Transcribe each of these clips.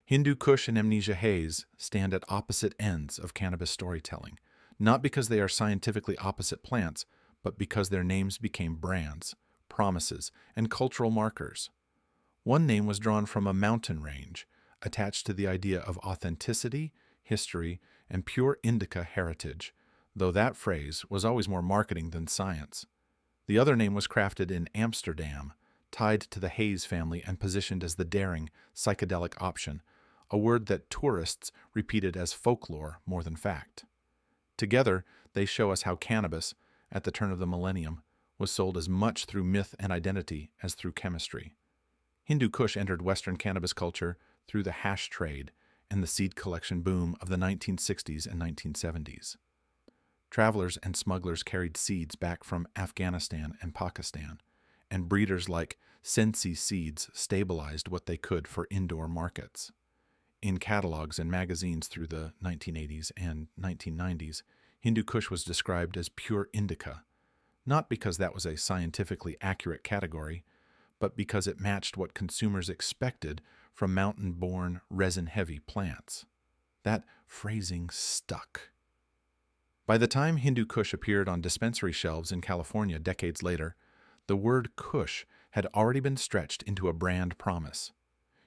Hindu Kush and Amnesia Haze stand at opposite ends of cannabis storytelling, not because they are scientifically opposite plants, but because their names became brands, promises, and cultural markers. One name was drawn from a mountain range, attached to the idea of authenticity, history, and pure indica heritage, though that phrase was always more marketing than science. The other name was crafted in Amsterdam, tied to the Haze family and positioned as the daring, psychedelic option, a word that tourists repeated as folklore more than fact. Together, they show us how cannabis, at the turn of the millennium, was sold as much through myth and identity as through chemistry. Hindu Kush entered Western cannabis culture through the hash trade and the seed collection boom of the 1960s and 1970s. Travelers and smugglers carried seeds back from Afghanistan and Pakistan, and breeders like Sensi Seeds stabilized what they could for indoor markets. In catalogs and magazines through the 1980s and 1990s, Hindu Kush was described as pure indica, not because that was a scientifically accurate category, but because it matched what consumers expected from mountain-born, resin-heavy plants. That phrasing stuck. By the time Hindu Kush appeared on dispensary shelves in California decades later, the word Kush had already been stretched into a brand promise.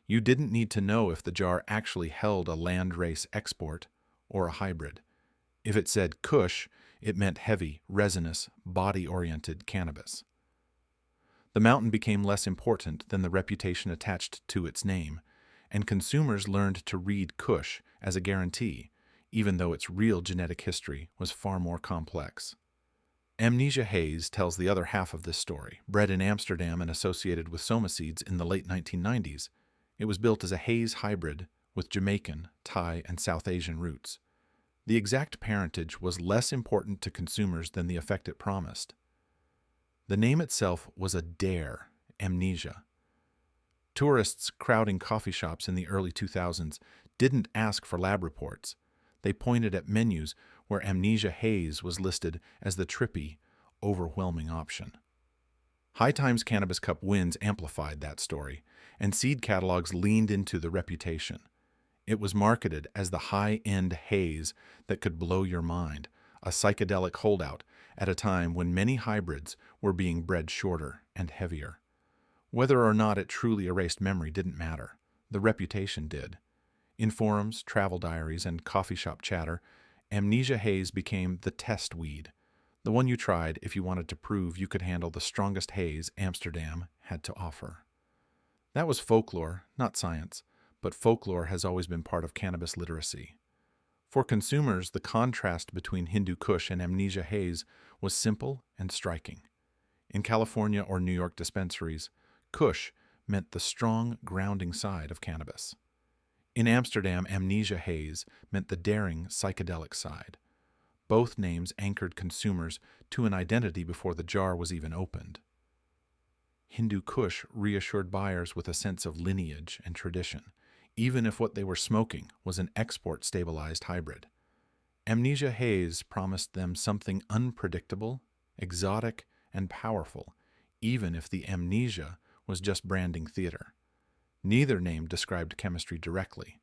You didn't need to know if the jar actually held a landrace export or a hybrid. If it said Kush, it meant heavy, resinous, body-oriented cannabis. The mountain became less important than the reputation attached to its name, and consumers learned to read Kush as a guarantee, even though its real genetic history was far more complex. Amnesia Haze tells the other half of this story. Bred in Amsterdam and associated with soma seeds in the late 1990s, it was built as a haze hybrid with Jamaican, Thai, and South Asian roots. The exact parentage was less important to consumers than the effect it promised. The name itself was a dare, amnesia. Tourists crowding coffee shops in the early 2000s didn't ask for lab reports. They pointed at menus where Amnesia Haze was listed as the trippy, overwhelming option. High Times Cannabis Cup wins amplified that story, and seed catalogs leaned into the reputation. It was marketed as the high-end haze that could blow your mind, a psychedelic holdout at a time when many hybrids were being bred shorter and heavier. Whether or not it truly erased memory didn't matter. The reputation did. In forums, travel diaries, and coffee shop chatter, Amnesia Haze became the test weed, the one you tried if you wanted to prove you could handle the strongest haze Amsterdam had to offer. That was folklore, not science, but folklore has always been part of cannabis literacy. For consumers, the contrast between Hindu Kush and Amnesia Haze was simple and striking. In California or New York dispensaries, Kush meant the strong, grounding side of cannabis. In Amsterdam, Amnesia Haze meant the daring, psychedelic side. Both names anchored consumers to an identity before the jar was even opened. Hindu Kush reassured buyers with a sense of lineage and tradition, even if what they were smoking was an export-stabilized hybrid. Amnesia Haze promised them something unpredictable, exotic, and powerful, even if the amnesia was just branding theater. Neither name described chemistry directly.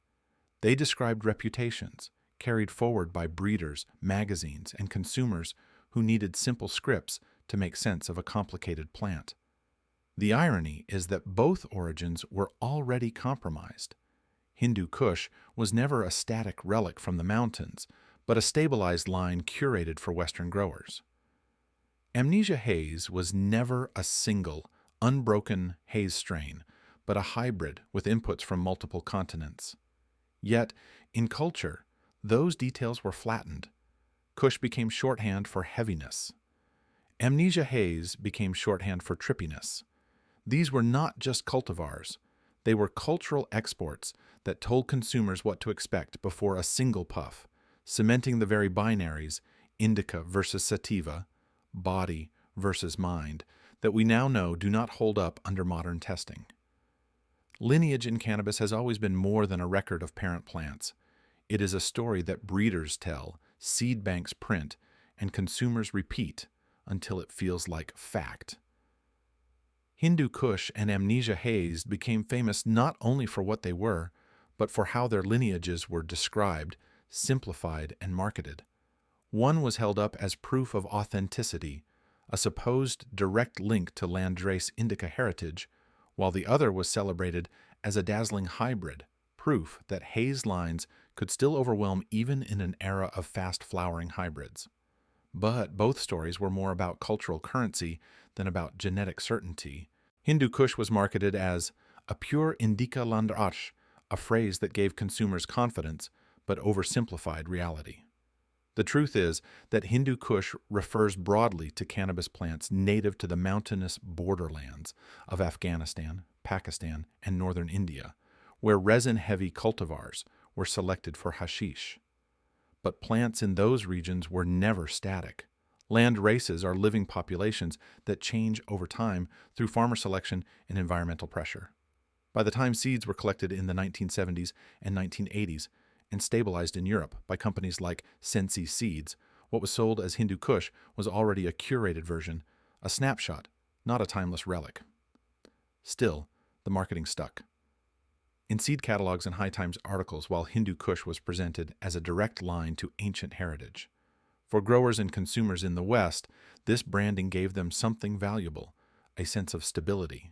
They described reputations, carried forward by breeders, magazines, and consumers who needed simple scripts to make sense of a complicated plant. The irony is that both origins were already compromised. Hindu Kush was never a static relic from the mountains, but a stabilized line curated for Western growers. Amnesia Haze was never a single, unbroken haze strain, but a hybrid with inputs from multiple continents. Yet, in culture, those details were flattened. Kush became shorthand for heaviness. Amnesia Haze became shorthand for trippiness. These were not just cultivars. They were cultural exports that told consumers what to expect before a single puff, cementing the very binaries, indica versus sativa, body versus mind, that we now know do not hold up under modern testing. Lineage in cannabis has always been more than a record of parent plants. It is a story that breeders tell, seed banks print, and consumers repeat until it feels like fact. Hindu Kush and Amnesia Haze became famous not only for what they were, but for how their lineages were described, simplified, and marketed. One was held up as proof of authenticity, a supposed direct link to landrace Indica heritage, while the other was celebrated as a dazzling hybrid, proof that haze lines could still overwhelm even in an era of fast-flowering hybrids. But both stories were more about cultural currency than about genetic certainty. Hindu Kush was marketed as a pure Indica landrace, a phrase that gave consumers confidence but oversimplified reality. The truth is that Hindu Kush refers broadly to cannabis plants native to the mountainous borderlands of Afghanistan, Pakistan, and northern India, where resin-heavy cultivars were selected for hashish. But plants in those regions were never static. Land races are living populations that change over time through farmer selection and environmental pressure. By the time seeds were collected in the 1970s and 1980s and stabilized in Europe by companies like Sensi Seeds, what was sold as Hindu Kush was already a curated version, a snapshot, not a timeless relic. Still, the marketing stuck. In seed catalogs and High Times articles, while Hindu Kush was presented as a direct line to ancient heritage. For growers and consumers in the West, this branding gave them something valuable, a sense of stability.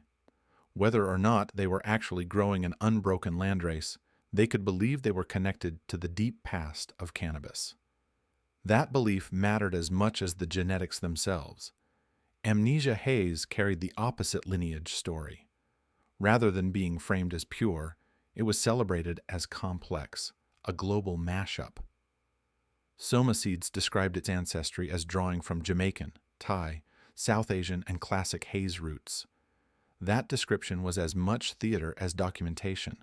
Whether or not they were actually growing an unbroken landrace, they could believe they were connected to the deep past of cannabis. That belief mattered as much as the genetics themselves. Amnesia Haze carried the opposite lineage story. Rather than being framed as pure, it was celebrated as complex, a global mashup. Soma Seeds described its ancestry as drawing from Jamaican, Thai, South Asian, and classic haze roots. That description was as much theater as documentation.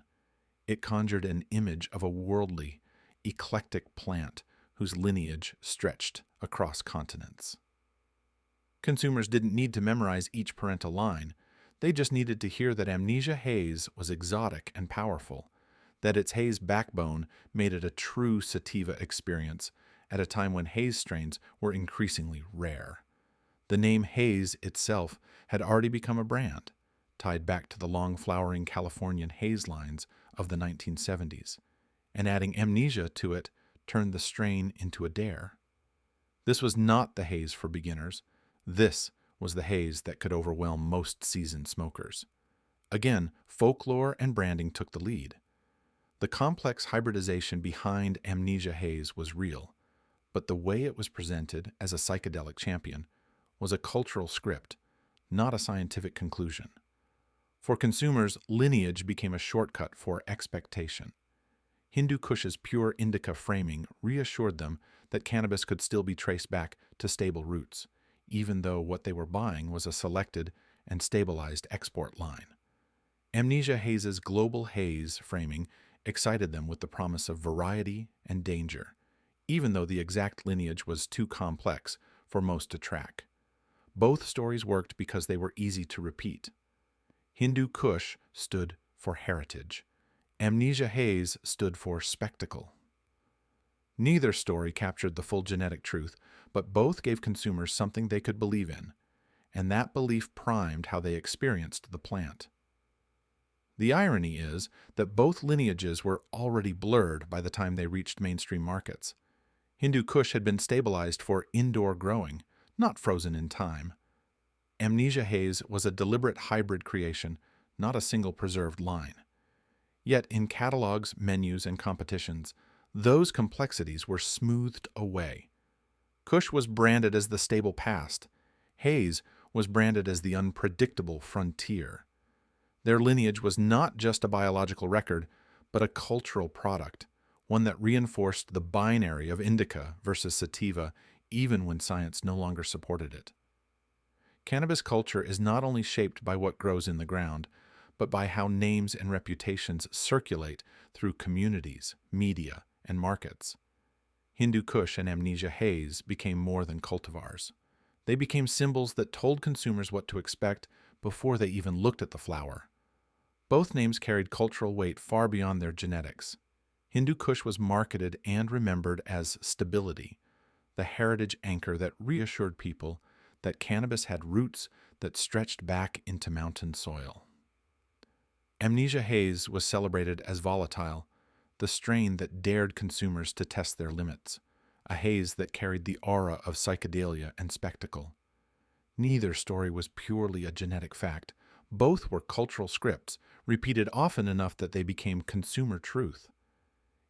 It conjured an image of a worldly, eclectic plant whose lineage stretched across continents. Consumers didn't need to memorize each parental line. They just needed to hear that Amnesia Haze was exotic and powerful, that its haze backbone made it a true sativa experience at a time when haze strains were increasingly rare. The name haze itself had already become a brand, tied back to the long-flowering Californian haze lines of the 1970s, and adding amnesia to it turned the strain into a dare. This was not the haze for beginners. This was the haze that could overwhelm most seasoned smokers. Again, folklore and branding took the lead. The complex hybridization behind Amnesia Haze was real, but the way it was presented as a psychedelic champion was a cultural script, not a scientific conclusion. For consumers, lineage became a shortcut for expectation. Hindu Kush's pure indica framing reassured them that cannabis could still be traced back to stable roots, even though what they were buying was a selected and stabilized export line. Amnesia Haze's global haze framing excited them with the promise of variety and danger, even though the exact lineage was too complex for most to track. Both stories worked because they were easy to repeat. Hindu Kush stood for heritage. Amnesia Haze stood for spectacle. Neither story captured the full genetic truth, but both gave consumers something they could believe in, and that belief primed how they experienced the plant. The irony is that both lineages were already blurred by the time they reached mainstream markets. Hindu Kush had been stabilized for indoor growing, not frozen in time. Amnesia Haze was a deliberate hybrid creation, not a single preserved line. Yet in catalogs, menus, and competitions, those complexities were smoothed away. Kush was branded as the stable past. Haze was branded as the unpredictable frontier. Their lineage was not just a biological record, but a cultural product, one that reinforced the binary of indica versus sativa even when science no longer supported it. Cannabis culture is not only shaped by what grows in the ground, but by how names and reputations circulate through communities, media, and markets. Hindu Kush and Amnesia Haze became more than cultivars. They became symbols that told consumers what to expect before they even looked at the flower. Both names carried cultural weight far beyond their genetics. Hindu Kush was marketed and remembered as stability, the heritage anchor that reassured people that cannabis had roots that stretched back into mountain soil. Amnesia Haze was celebrated as volatile, the strain that dared consumers to test their limits, a haze that carried the aura of psychedelia and spectacle. Neither story was purely a genetic fact. Both were cultural scripts, repeated often enough that they became consumer truth.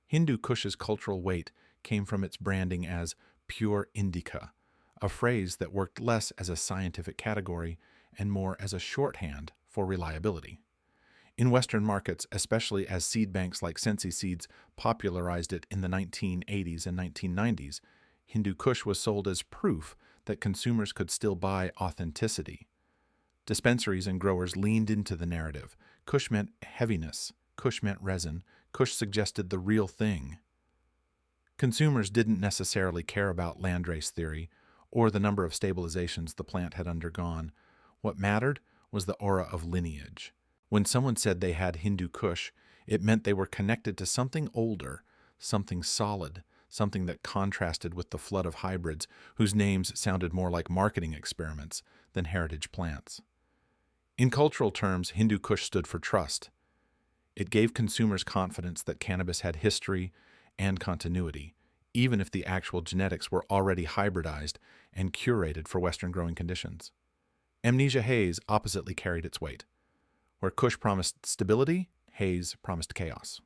Hindu Kush's cultural weight came from its branding as pure indica, a phrase that worked less as a scientific category and more as a shorthand for reliability. In Western markets, especially as seed banks like Sensi Seeds popularized it in the 1980s and 1990s, Hindu Kush was sold as proof that consumers could still buy authenticity. Dispensaries and growers leaned into the narrative. Kush meant heaviness. Kush meant resin. Kush suggested the real thing. Consumers didn't necessarily care about landrace theory or the number of stabilizations the plant had undergone. What mattered was the aura of lineage. When someone said they had Hindu Kush, it meant they were connected to something older, something solid, something that contrasted with the flood of hybrids whose names sounded more like marketing experiments than heritage plants. In cultural terms, Hindu Kush stood for trust. It gave consumers confidence that cannabis had history and continuity, even if the actual genetics were already hybridized and curated for Western growing conditions. Amnesia Haze oppositely carried its weight. Where Kush promised stability, Haze promised chaos.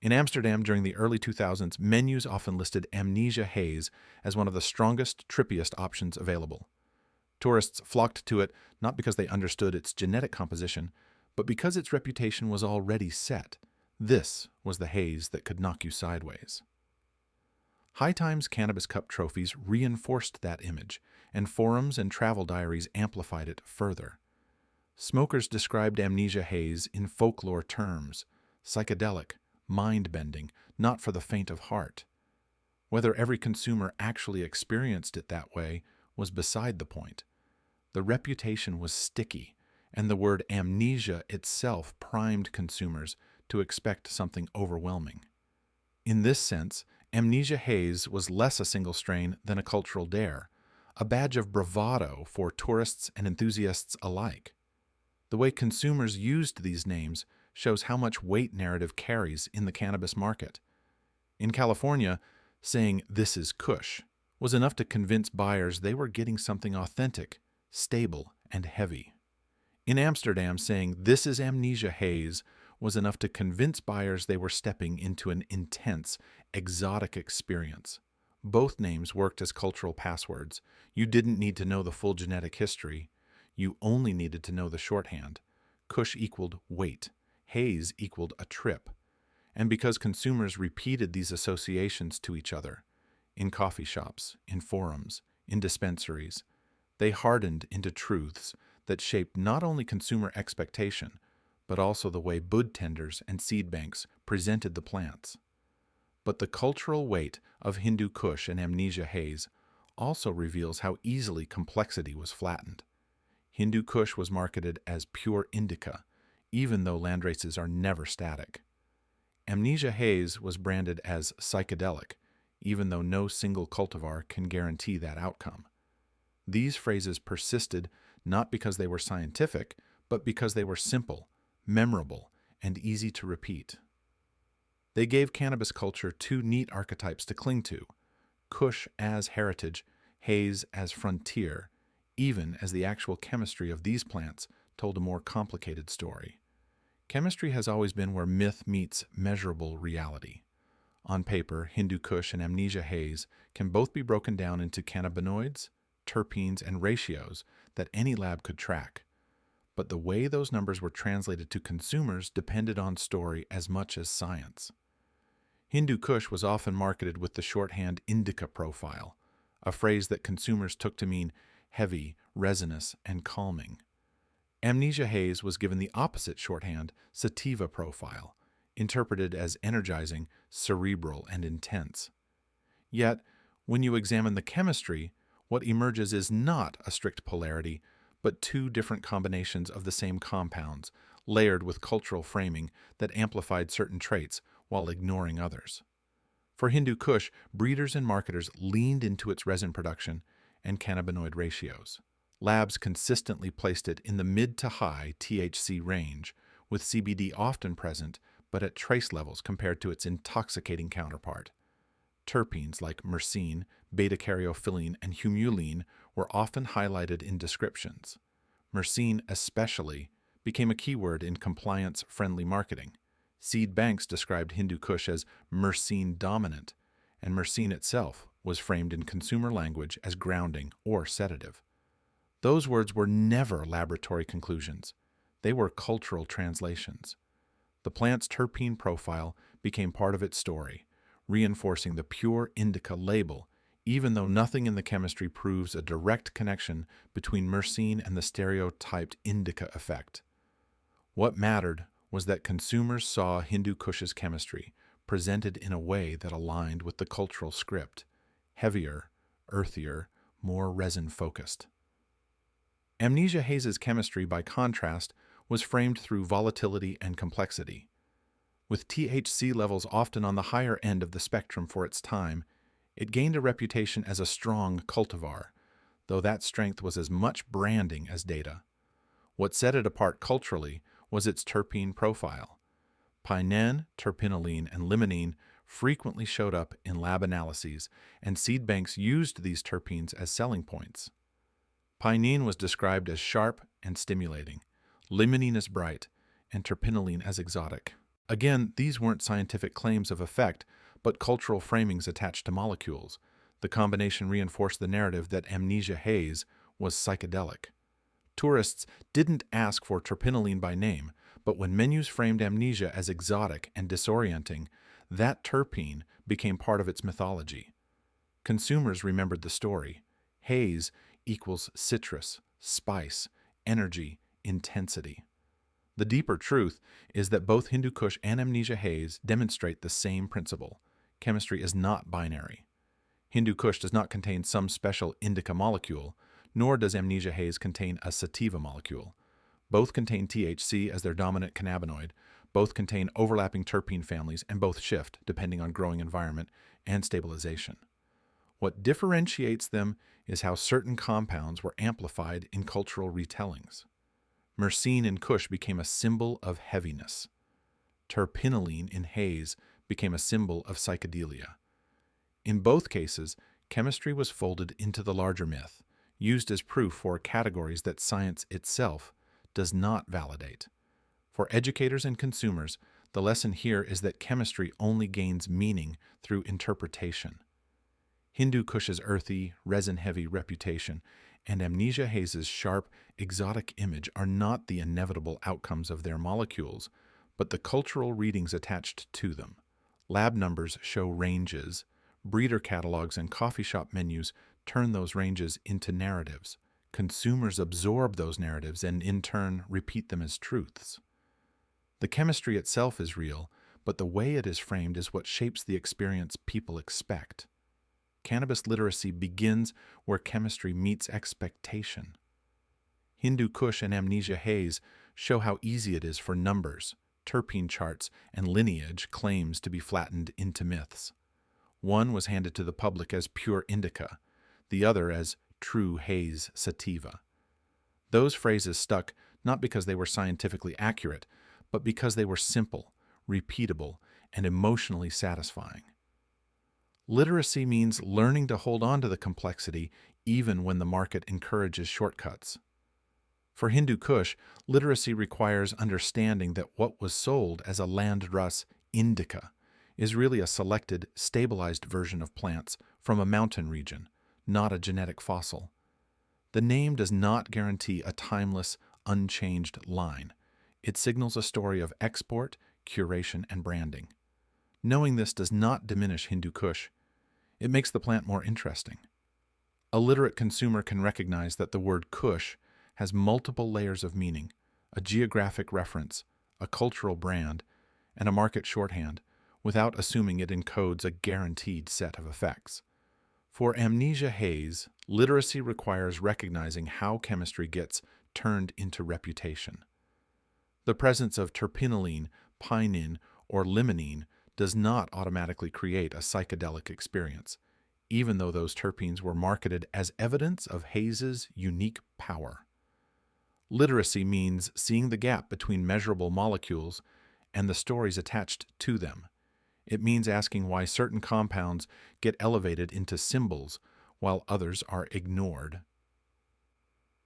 In Amsterdam during the early 2000s, menus often listed Amnesia Haze as one of the strongest, trippiest options available. Tourists flocked to it not because they understood its genetic composition, but because its reputation was already set. This was the haze that could knock you sideways. High Times Cannabis Cup trophies reinforced that image, and forums and travel diaries amplified it further. Smokers described Amnesia Haze in folklore terms: psychedelic, mind-bending, not for the faint of heart. Whether every consumer actually experienced it that way was beside the point. The reputation was sticky, and the word amnesia itself primed consumers to expect something overwhelming. In this sense, Amnesia Haze was less a single strain than a cultural dare, a badge of bravado for tourists and enthusiasts alike. The way consumers used these names shows how much weight narrative carries in the cannabis market. In California, saying "this is Kush" was enough to convince buyers they were getting something authentic, stable, and heavy. In Amsterdam, saying "this is Amnesia Haze" was enough to convince buyers they were stepping into an intense, exotic experience. Both names worked as cultural passwords. You didn't need to know the full genetic history. You only needed to know the shorthand. Kush equaled weight. Haze equaled a trip. And because consumers repeated these associations to each other, in coffee shops, in forums, in dispensaries, they hardened into truths that shaped not only consumer expectation, but also the way bud tenders and seed banks presented the plants. But the cultural weight of Hindu Kush and Amnesia Haze also reveals how easily complexity was flattened. Hindu Kush was marketed as pure indica, even though landraces are never static. Amnesia Haze was branded as psychedelic, even though no single cultivar can guarantee that outcome. These phrases persisted not because they were scientific, but because they were simple, memorable, and easy to repeat. They gave cannabis culture two neat archetypes to cling to: Kush as heritage, Haze as frontier, even as the actual chemistry of these plants told a more complicated story. Chemistry has always been where myth meets measurable reality. On paper, Hindu Kush and Amnesia Haze can both be broken down into cannabinoids, terpenes, and ratios that any lab could track. But the way those numbers were translated to consumers depended on story as much as science. Hindu Kush was often marketed with the shorthand indica profile, a phrase that consumers took to mean heavy, resinous, and calming. Amnesia Haze was given the opposite shorthand, sativa profile, interpreted as energizing, cerebral, and intense. Yet, when you examine the chemistry, what emerges is not a strict polarity, but two different combinations of the same compounds, layered with cultural framing that amplified certain traits while ignoring others. For Hindu Kush, breeders and marketers leaned into its resin production and cannabinoid ratios. Labs consistently placed it in the mid to high THC range, with CBD often present, but at trace levels compared to its intoxicating counterpart. Terpenes like myrcene, beta-caryophyllene, and humulene were often highlighted in descriptions. Myrcene especially became a keyword in compliance-friendly marketing. Seed banks described Hindu Kush as myrcene dominant, and myrcene itself was framed in consumer language as grounding or sedative. Those words were never laboratory conclusions. They were cultural translations. The plant's terpene profile became part of its story, reinforcing the pure indica label, even though nothing in the chemistry proves a direct connection between myrcene and the stereotyped indica effect. What mattered was that consumers saw Hindu Kush's chemistry presented in a way that aligned with the cultural script: heavier, earthier, more resin-focused. Amnesia Haze's chemistry, by contrast, was framed through volatility and complexity. With THC levels often on the higher end of the spectrum for its time, it gained a reputation as a strong cultivar, though that strength was as much branding as data. What set it apart culturally was its terpene profile. Pinene, terpinolene, and limonene frequently showed up in lab analyses, and seed banks used these terpenes as selling points. Pinene was described as sharp and stimulating, limonene as bright, and terpinolene as exotic. Again, these weren't scientific claims of effect, but cultural framings attached to molecules. The combination reinforced the narrative that Amnesia Haze was psychedelic. Tourists didn't ask for terpinolene by name, but when menus framed amnesia as exotic and disorienting, that terpene became part of its mythology. Consumers remembered the story. Haze equals citrus, spice, energy, intensity. The deeper truth is that both Hindu Kush and Amnesia Haze demonstrate the same principle. Chemistry is not binary. Hindu Kush does not contain some special indica molecule, nor does Amnesia Haze contain a sativa molecule. Both contain THC as their dominant cannabinoid, both contain overlapping terpene families, and both shift depending on growing environment and stabilization. What differentiates them is how certain compounds were amplified in cultural retellings. Myrcene in Kush became a symbol of heaviness. Terpinolene in Haze became a symbol of psychedelia. In both cases, chemistry was folded into the larger myth, used as proof for categories that science itself does not validate. For educators and consumers, the lesson here is that chemistry only gains meaning through interpretation. Hindu Kush's earthy, resin-heavy reputation and Amnesia Haze's sharp, exotic image are not the inevitable outcomes of their molecules, but the cultural readings attached to them. Lab numbers show ranges. Breeder catalogs and coffee shop menus turn those ranges into narratives. Consumers absorb those narratives and, in turn, repeat them as truths. The chemistry itself is real, but the way it is framed is what shapes the experience people expect. Cannabis literacy begins where chemistry meets expectation. Hindu Kush and Amnesia Haze show how easy it is for numbers, terpene charts, and lineage claims to be flattened into myths. One was handed to the public as pure indica, the other as true haze sativa. Those phrases stuck not because they were scientifically accurate, but because they were simple, repeatable, and emotionally satisfying. Literacy means learning to hold on to the complexity even when the market encourages shortcuts. For Hindu Kush, literacy requires understanding that what was sold as a landrace indica is really a selected, stabilized version of plants from a mountain region, not a genetic fossil. The name does not guarantee a timeless, unchanged line. It signals a story of export, curation, and branding. Knowing this does not diminish Hindu Kush. It makes the plant more interesting. A literate consumer can recognize that the word Kush has multiple layers of meaning, a geographic reference, a cultural brand, and a market shorthand, without assuming it encodes a guaranteed set of effects. For Amnesia Haze, literacy requires recognizing how chemistry gets turned into reputation. The presence of terpinolene, pinene, or limonene does not automatically create a psychedelic experience, even though those terpenes were marketed as evidence of Haze's unique power. Literacy means seeing the gap between measurable molecules and the stories attached to them. It means asking why certain compounds get elevated into symbols while others are ignored.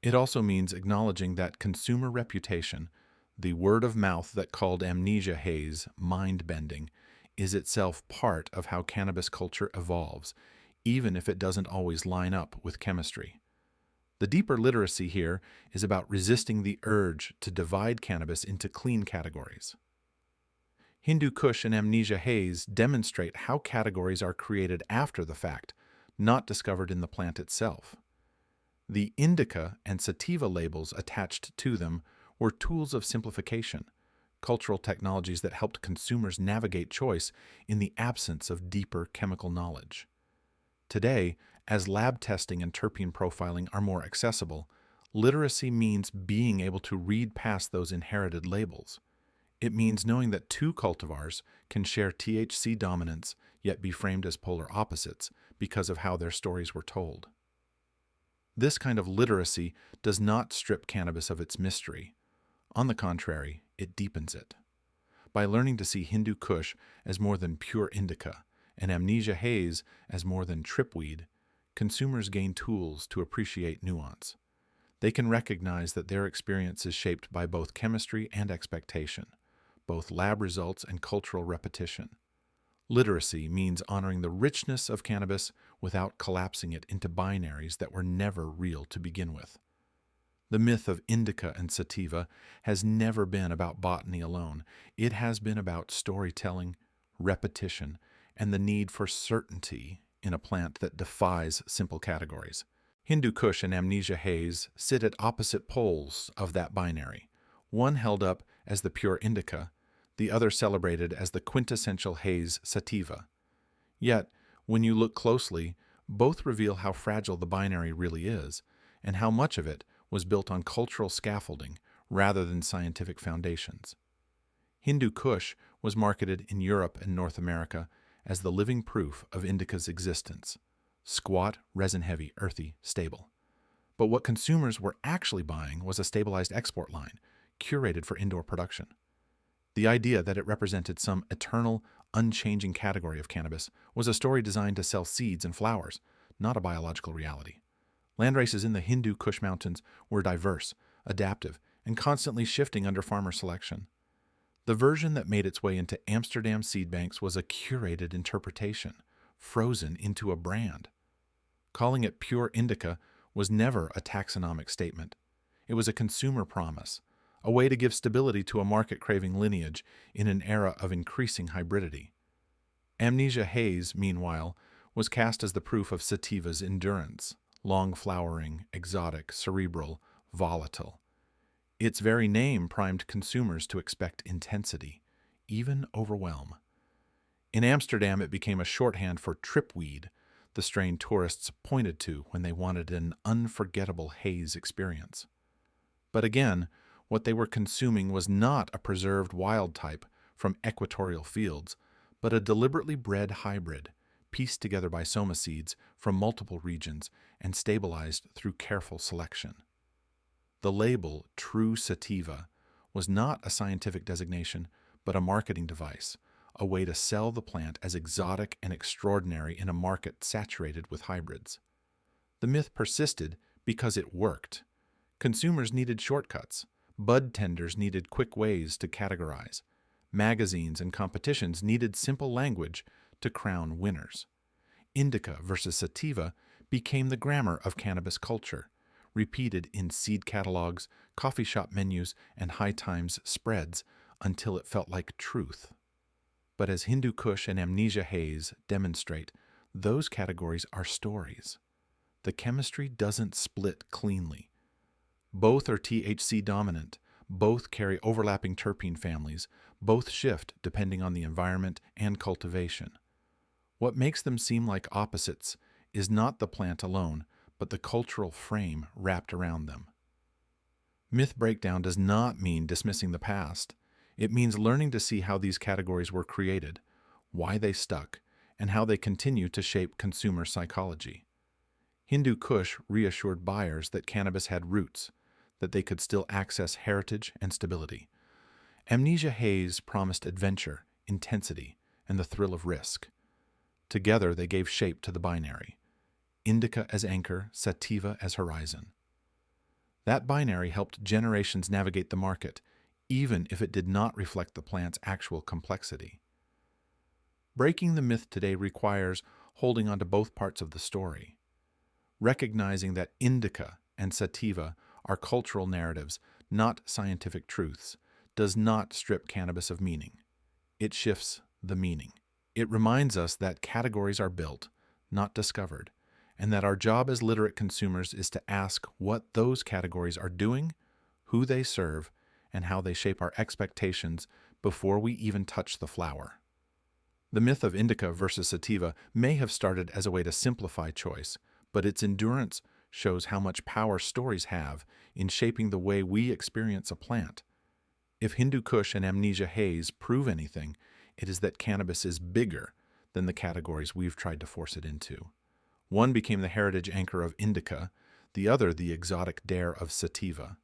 It also means acknowledging that consumer reputation, the word of mouth that called Amnesia Haze mind-bending, is itself part of how cannabis culture evolves, even if it doesn't always line up with chemistry. The deeper literacy here is about resisting the urge to divide cannabis into clean categories. Hindu Kush and Amnesia Haze demonstrate how categories are created after the fact, not discovered in the plant itself. The Indica and Sativa labels attached to them were tools of simplification, cultural technologies that helped consumers navigate choice in the absence of deeper chemical knowledge. Today, as lab testing and terpene profiling are more accessible, literacy means being able to read past those inherited labels. It means knowing that two cultivars can share THC dominance yet be framed as polar opposites because of how their stories were told. This kind of literacy does not strip cannabis of its mystery. On the contrary, it deepens it. By learning to see Hindu Kush as more than pure indica and Amnesia Haze as more than tripweed, consumers gain tools to appreciate nuance. They can recognize that their experience is shaped by both chemistry and expectation, both lab results and cultural repetition. Literacy means honoring the richness of cannabis without collapsing it into binaries that were never real to begin with. The myth of indica and sativa has never been about botany alone. It has been about storytelling, repetition, and the need for certainty in a plant that defies simple categories. Hindu Kush and Amnesia Haze sit at opposite poles of that binary, one held up as the pure indica, the other celebrated as the quintessential haze sativa. Yet, when you look closely, both reveal how fragile the binary really is, and how much of it was built on cultural scaffolding rather than scientific foundations. Hindu Kush was marketed in Europe and North America as the living proof of indica's existence: squat, resin-heavy, earthy, stable. But what consumers were actually buying was a stabilized export line, curated for indoor production. The idea that it represented some eternal, unchanging category of cannabis was a story designed to sell seeds and flowers, not a biological reality. Landraces in the Hindu Kush Mountains were diverse, adaptive, and constantly shifting under farmer selection. The version that made its way into Amsterdam seed banks was a curated interpretation, frozen into a brand. Calling it pure indica was never a taxonomic statement. It was a consumer promise, a way to give stability to a market-craving lineage in an era of increasing hybridity. Amnesia Haze, meanwhile, was cast as the proof of sativa's endurance: long-flowering, exotic, cerebral, volatile. Its very name primed consumers to expect intensity, even overwhelm. In Amsterdam, it became a shorthand for tripweed, the strain tourists pointed to when they wanted an unforgettable haze experience. But again, what they were consuming was not a preserved wild type from equatorial fields, but a deliberately bred hybrid, pieced together by soma seeds from multiple regions and stabilized through careful selection. The label True Sativa was not a scientific designation, but a marketing device, a way to sell the plant as exotic and extraordinary in a market saturated with hybrids. The myth persisted because it worked. Consumers needed shortcuts. Bud tenders needed quick ways to categorize. Magazines and competitions needed simple language to crown winners. Indica versus sativa became the grammar of cannabis culture, repeated in seed catalogs, coffee shop menus, and High Times spreads until it felt like truth. But as Hindu Kush and Amnesia Haze demonstrate, those categories are stories. The chemistry doesn't split cleanly. Both are THC dominant, both carry overlapping terpene families, both shift depending on the environment and cultivation. What makes them seem like opposites is not the plant alone, but the cultural frame wrapped around them. Myth breakdown does not mean dismissing the past. It means learning to see how these categories were created, why they stuck, and how they continue to shape consumer psychology. Hindu Kush reassured buyers that cannabis had roots, that they could still access heritage and stability. Amnesia Haze promised adventure, intensity, and the thrill of risk. Together, they gave shape to the binary: Indica as anchor, Sativa as horizon. That binary helped generations navigate the market, even if it did not reflect the plant's actual complexity. Breaking the myth today requires holding on to both parts of the story, recognizing that indica and sativa are cultural narratives, not scientific truths, does not strip cannabis of meaning. It shifts the meaning. It reminds us that categories are built, not discovered, and that our job as literate consumers is to ask what those categories are doing, who they serve, and how they shape our expectations before we even touch the flower. The myth of indica versus sativa may have started as a way to simplify choice, but its endurance shows how much power stories have in shaping the way we experience a plant. If Hindu Kush and Amnesia Haze prove anything, it is that cannabis is bigger than the categories we've tried to force it into. One became the heritage anchor of indica, the other the exotic dare of sativa.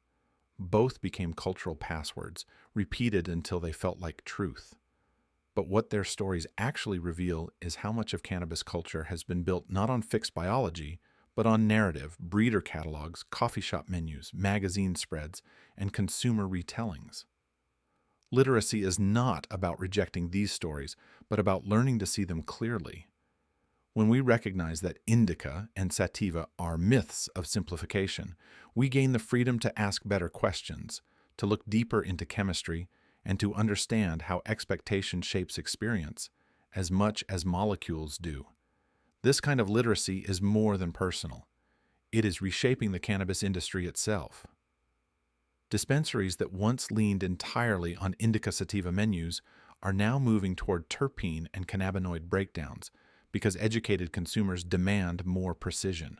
Both became cultural passwords, repeated until they felt like truth. But what their stories actually reveal is how much of cannabis culture has been built not on fixed biology, but on narrative, breeder catalogs, coffee shop menus, magazine spreads, and consumer retellings. Literacy is not about rejecting these stories, but about learning to see them clearly. When we recognize that indica and sativa are myths of simplification, we gain the freedom to ask better questions, to look deeper into chemistry, and to understand how expectation shapes experience as much as molecules do. This kind of literacy is more than personal. It is reshaping the cannabis industry itself. Dispensaries that once leaned entirely on indica sativa menus are now moving toward terpene and cannabinoid breakdowns because educated consumers demand more precision.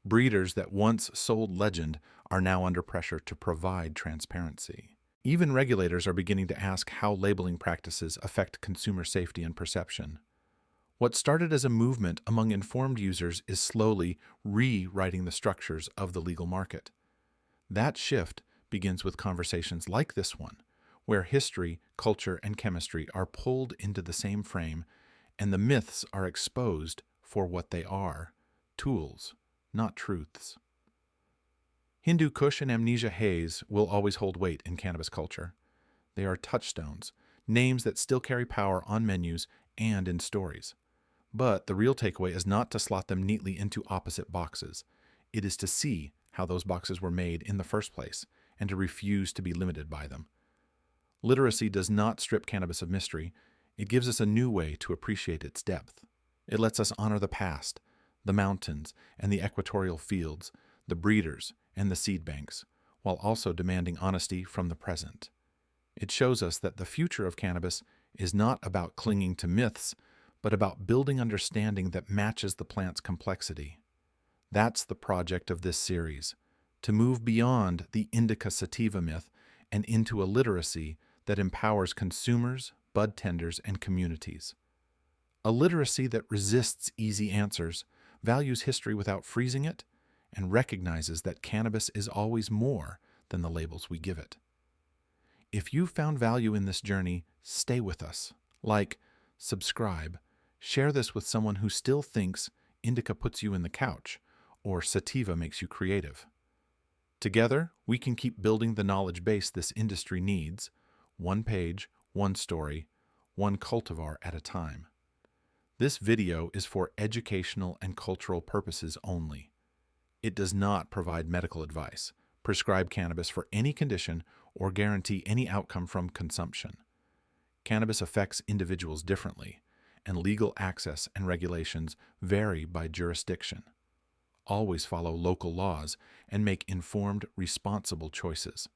Breeders that once sold legend are now under pressure to provide transparency. Even regulators are beginning to ask how labeling practices affect consumer safety and perception. What started as a movement among informed users is slowly rewriting the structures of the legal market. That shift begins with conversations like this one, where history, culture, and chemistry are pulled into the same frame, and the myths are exposed for what they are: tools, not truths. Hindu Kush and Amnesia Haze will always hold weight in cannabis culture. They are touchstones, names that still carry power on menus and in stories. But the real takeaway is not to slot them neatly into opposite boxes. It is to see how those boxes were made in the first place and to refuse to be limited by them. Literacy does not strip cannabis of mystery. It gives us a new way to appreciate its depth. It lets us honor the past, the mountains and the equatorial fields, the breeders and the seed banks, while also demanding honesty from the present. It shows us that the future of cannabis is not about clinging to myths, but about building understanding that matches the plant's complexity. That's the project of this series, to move beyond the indica sativa myth and into a literacy that empowers consumers, bud tenders, and communities. A literacy that resists easy answers, values history without freezing it, and recognizes that cannabis is always more than the labels we give it. If you found value in this journey, stay with us. Like, subscribe, share this with someone who still thinks indica puts you in the couch or sativa makes you creative. Together, we can keep building the knowledge base this industry needs, one page, one story, one cultivar at a time. This video is for educational and cultural purposes only. It does not provide medical advice, prescribe cannabis for any condition, or guarantee any outcome from consumption. Cannabis affects individuals differently, and legal access and regulations vary by jurisdiction. Always follow local laws and make informed, responsible choices.